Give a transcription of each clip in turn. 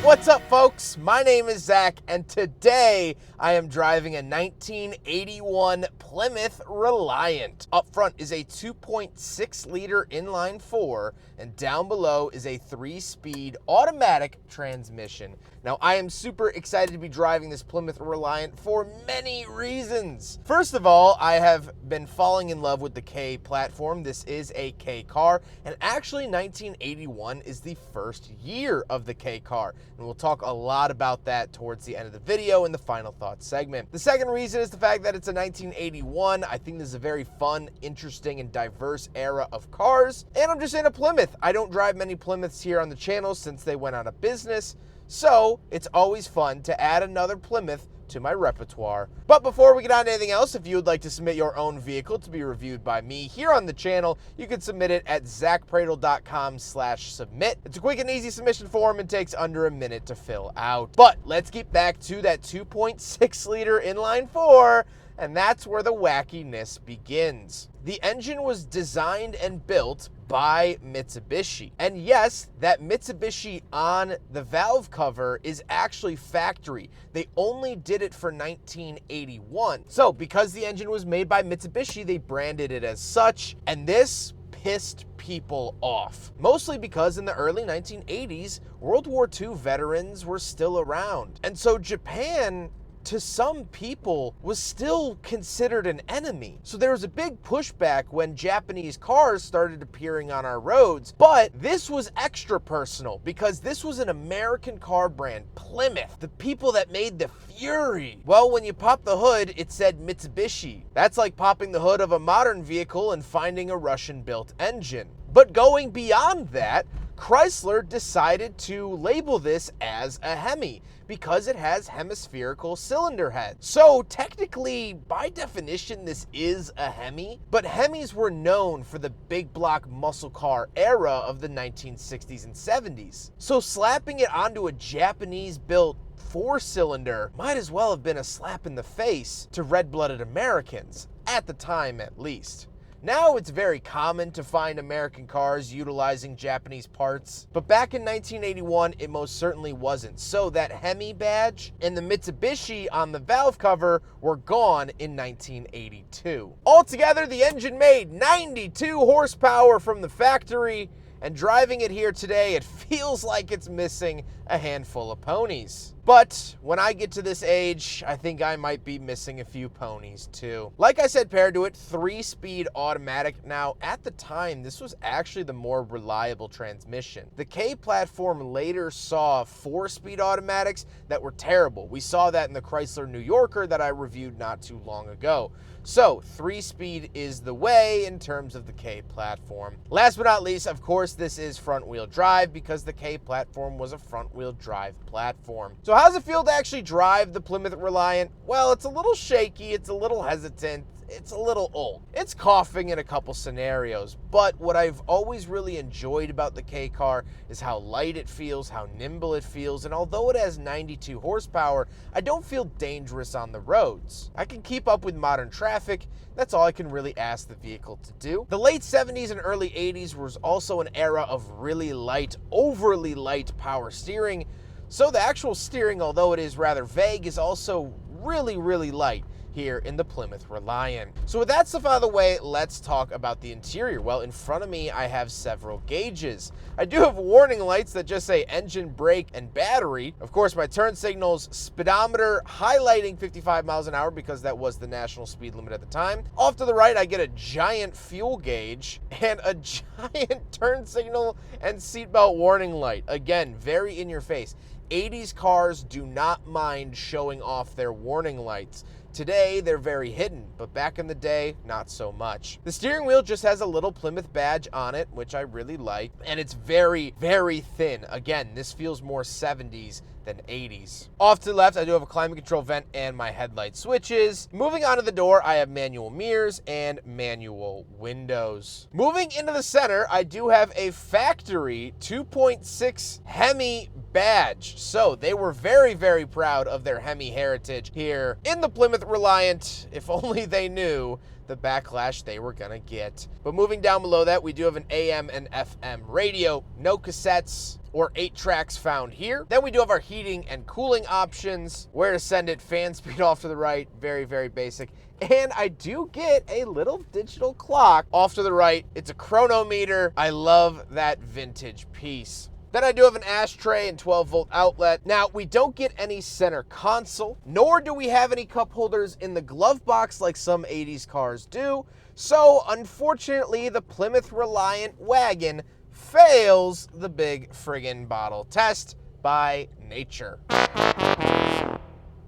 What's up, folks? My name is Zach, and today I am driving a 1981 Plymouth Reliant. Up front is a 2.6-liter inline-4, and down below is a 3-speed automatic transmission. Now, I am super excited to be driving this Plymouth Reliant for many reasons. First of all, I have been falling in love with the K platform. This is a K car, and actually 1981 is the first year of the K car. And we'll talk a lot about that towards the end of the video in the final thoughts segment. The second reason is the fact that it's a 1981. I think this is a very fun, interesting, and diverse era of cars. And I'm just in a Plymouth. I don't drive many Plymouths here on the channel since they went out of business. So it's always fun to add another Plymouth to my repertoire. But before we get on to anything else, if you would like to submit your own vehicle to be reviewed by me here on the channel, you can submit it at zachpradel.com/submit. It's a quick and easy submission form and takes under a minute to fill out. But let's get back to that 2.6-liter inline-4, and that's where the wackiness begins. The engine was designed and built by Mitsubishi. And yes, that Mitsubishi on the valve cover is actually factory. They only did it for 1981. So because the engine was made by Mitsubishi, they branded it as such, and this pissed people off. Mostly because in the early 1980s, World War II veterans were still around. And so Japan, to some people, was still considered an enemy. So there was a big pushback when Japanese cars started appearing on our roads, but this was extra personal because this was an American car brand, Plymouth, the people that made the Fury. Well, when you pop the hood, it said Mitsubishi. That's like popping the hood of a modern vehicle and finding a Russian-built engine. But going beyond that, Chrysler decided to label this as a Hemi because it has hemispherical cylinder heads. So technically, by definition, this is a Hemi, but Hemis were known for the big block muscle car era of the 1960s and 70s. So slapping it onto a Japanese-built 4-cylinder might as well have been a slap in the face to red-blooded Americans, at the time at least. Now it's very common to find American cars utilizing Japanese parts, but back in 1981, it most certainly wasn't. So that Hemi badge and the Mitsubishi on the valve cover were gone in 1982. Altogether, the engine made 92 horsepower from the factory, and driving it here today, it feels like it's missing a handful of ponies. But when I get to this age, I think I might be missing a few ponies too. Like I said, paired to it, 3-speed automatic. Now, at the time, this was actually the more reliable transmission. The K platform later saw 4-speed automatics that were terrible. We saw that in the Chrysler New Yorker that I reviewed not too long ago. So 3-speed is the way in terms of the K platform. Last but not least, of course, this is front-wheel drive because the K platform was a front-wheel drive platform. So how does it feel to actually drive the Plymouth Reliant? Well, it's a little shaky, it's a little hesitant, it's a little old. It's coughing in a couple scenarios, but what I've always really enjoyed about the K car is how light it feels, how nimble it feels, and although it has 92 horsepower, I don't feel dangerous on the roads. I can keep up with modern traffic. That's all I can really ask the vehicle to do. The late 70s and early 80s was also an era of really light, overly light power steering, so the actual steering, although it is rather vague, is also really, really light here in the Plymouth Reliant. So with that stuff out of the way, let's talk about the interior. Well, in front of me, I have several gauges. I do have warning lights that just say engine, brake, and battery. Of course, my turn signals, speedometer, highlighting 55 miles an hour because that was the national speed limit at the time. Off to the right, I get a giant fuel gauge and a giant turn signal and seatbelt warning light. Again, very in your face. 80s cars do not mind showing off their warning lights. Today, they're very hidden, but back in the day, not so much. The steering wheel just has a little Plymouth badge on it, which I really like, and it's very, very thin. Again, this feels more 70s than 80s. Off to the left, I do have a climate control vent and my headlight switches. Moving on to the door, I have manual mirrors and manual windows. Moving into the center, I do have a factory 2.6 Hemi badge. So they were very, very proud of their Hemi heritage here in the Plymouth Reliant. If only they knew the backlash they were gonna get. But moving down below that, we do have an AM and FM radio, no cassettes or 8 tracks found here. Then we do have our heating and cooling options, where to send it, fan speed off to the right, very, very basic. And I do get a little digital clock off to the right. It's a chronometer. I love that vintage piece. Then I do have an ashtray and 12-volt outlet. Now, we don't get any center console, nor do we have any cup holders in the glove box like some 80s cars do. So, unfortunately, the Plymouth Reliant Wagon fails the big friggin' bottle test by nature.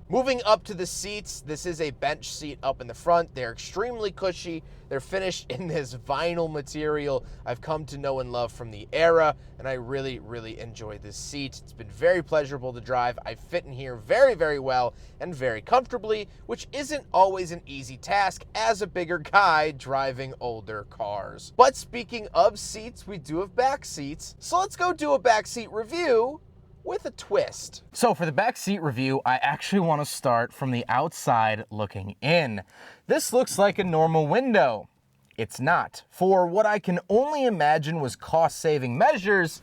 Moving up to the seats, this is a bench seat up in the front. They're extremely cushy. They're finished in this vinyl material I've come to know and love from the era, and I really, really enjoy this seat. It's been very pleasurable to drive. I fit in here very, very well and very comfortably, which isn't always an easy task as a bigger guy driving older cars. But speaking of seats, we do have back seats. So let's go do a back seat review with a twist. So for the back seat review, I actually want to start from the outside looking in. This looks like a normal window. It's not. For what I can only imagine was cost-saving measures,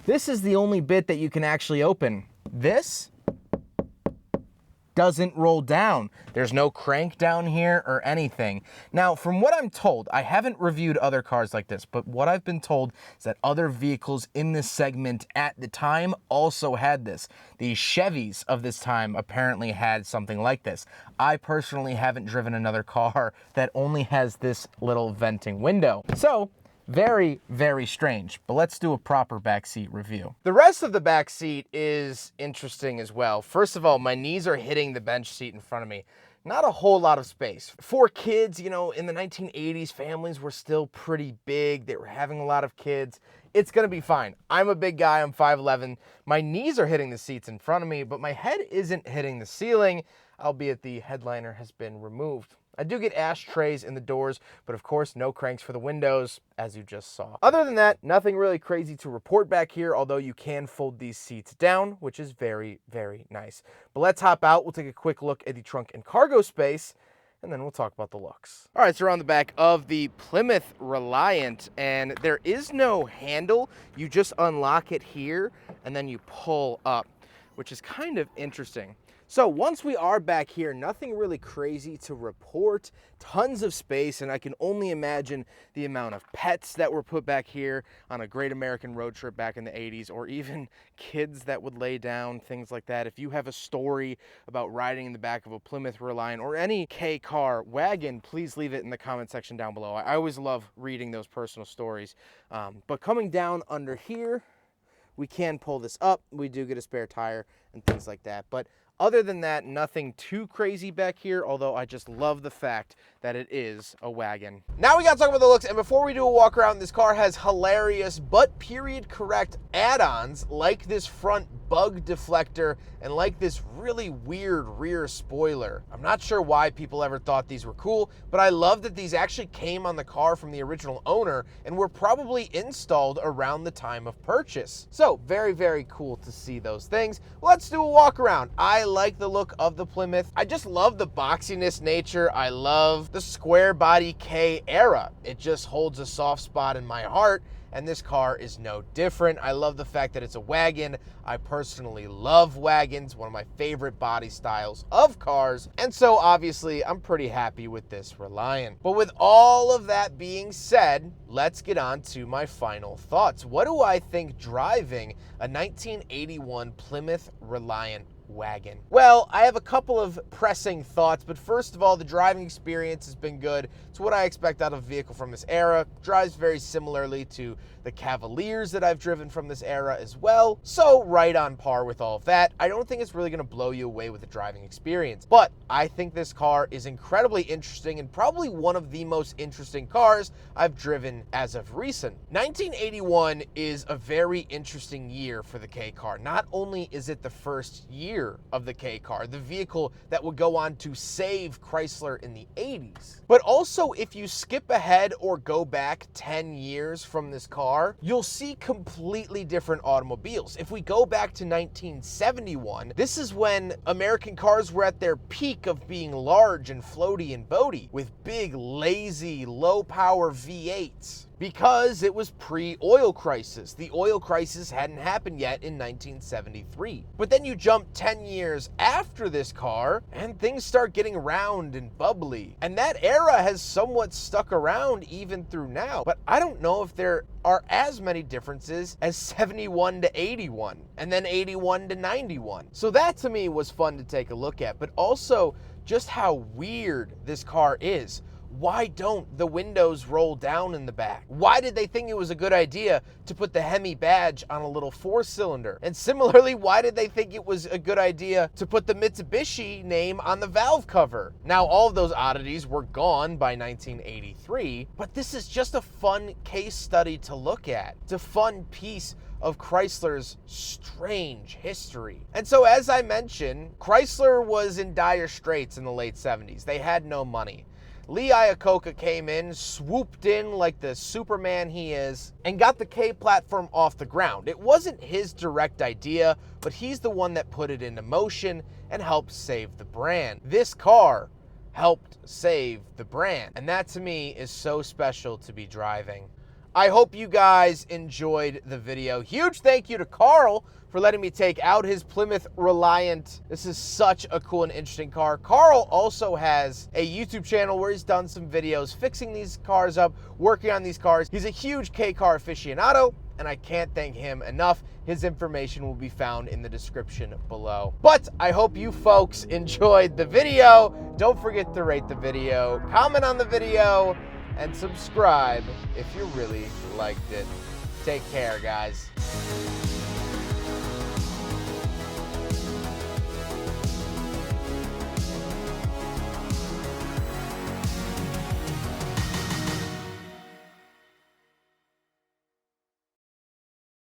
this is the only bit that you can actually open. This doesn't roll down. There's no crank down here or anything. Now, from what I'm told, I haven't reviewed other cars like this, but what I've been told is that other vehicles in this segment at the time also had this. The Chevys of this time apparently had something like this. I personally haven't driven another car that only has this little venting window. So, very, very strange, but let's do a proper backseat review. The rest of the back seat is interesting as well. First of all, my knees are hitting the bench seat in front of me. Not a whole lot of space. For kids, you know, in the 1980s, families were still pretty big. They were having a lot of kids. It's gonna be fine. I'm a big guy, I'm 5'11". My knees are hitting the seats in front of me, but my head isn't hitting the ceiling, albeit the headliner has been removed. I do get ashtrays in the doors, but of course, no cranks for the windows, as you just saw. Other than that, nothing really crazy to report back here, although you can fold these seats down, which is very, very nice. But let's hop out. We'll take a quick look at the trunk and cargo space, and then we'll talk about the looks. All right, so we're on the back of the Plymouth Reliant, and there is no handle. You just unlock it here, and then you pull up, which is kind of interesting. So once we are back here, nothing really crazy to report, tons of space, and I can only imagine the amount of pets that were put back here on a Great American Road Trip back in the 80s, or even kids that would lay down, things like that. If you have a story about riding in the back of a Plymouth Reliant or any K car wagon, please leave it in the comment section down below. I always love reading those personal stories. But coming down under here, we can pull this up. We do get a spare tire and things like that. But other than that, nothing too crazy back here, although I just love the fact that it is a wagon. Now we gotta talk about the looks, and before we do a walk around, this car has hilarious but period correct add-ons like this front bug deflector and like this really weird rear spoiler. I'm not sure why people ever thought these were cool, but I love that these actually came on the car from the original owner and were probably installed around the time of purchase. So very, very cool to see those things. Let's do a walk around. I like the look of the Plymouth. I just love the boxiness nature. I love the square body K era. It just holds a soft spot in my heart, and this car is no different. I love the fact that it's a wagon. I personally love wagons, one of my favorite body styles of cars, and so obviously I'm pretty happy with this Reliant. But with all of that being said, let's get on to my final thoughts. What do I think driving a 1981 Plymouth Reliant wagon? Well, I have a couple of pressing thoughts, but first of all, the driving experience has been good. It's what I expect out of a vehicle from this era. Drives very similarly to the Cavaliers that I've driven from this era as well. So right on par with all of that. I don't think it's really going to blow you away with the driving experience, but I think this car is incredibly interesting and probably one of the most interesting cars I've driven as of recent. 1981 is a very interesting year for the K car. Not only is it the first year rear of the K car, the vehicle that would go on to save Chrysler in the 80s. But also, if you skip ahead or go back 10 years from this car, you'll see completely different automobiles. If we go back to 1971, this is when American cars were at their peak of being large and floaty and boaty, with big, lazy, low-power V8s. Because it was pre-oil crisis. The oil crisis hadn't happened yet in 1973. But then you jump 10 years after this car, and things start getting round and bubbly. And that era has somewhat stuck around even through now. But I don't know if there are as many differences as 71 to 81, and then 81 to 91. So that to me was fun to take a look at, but also just how weird this car is. Why don't the windows roll down in the back? Why did they think it was a good idea to put the Hemi badge on a little 4-cylinder? And similarly, why did they think it was a good idea to put the Mitsubishi name on the valve cover? Now, all of those oddities were gone by 1983, but this is just a fun case study to look at. It's a fun piece of Chrysler's strange history. And so, as I mentioned, Chrysler was in dire straits in the late 70s. They had no money. Lee Iacocca came in, swooped in like the Superman he is, and got the K platform off the ground. It wasn't his direct idea, but he's the one that put it into motion and helped save the brand. This car helped save the brand, and that to me is so special to be driving. I hope you guys enjoyed the video. Huge thank you to Carl for letting me take out his Plymouth Reliant. This is such a cool and interesting car. Carl also has a YouTube channel where he's done some videos fixing these cars up, working on these cars. He's a huge K-car aficionado, and I can't thank him enough. His information will be found in the description below. But I hope you folks enjoyed the video. Don't forget to rate the video, comment on the video, and subscribe if you really liked it. Take care, guys.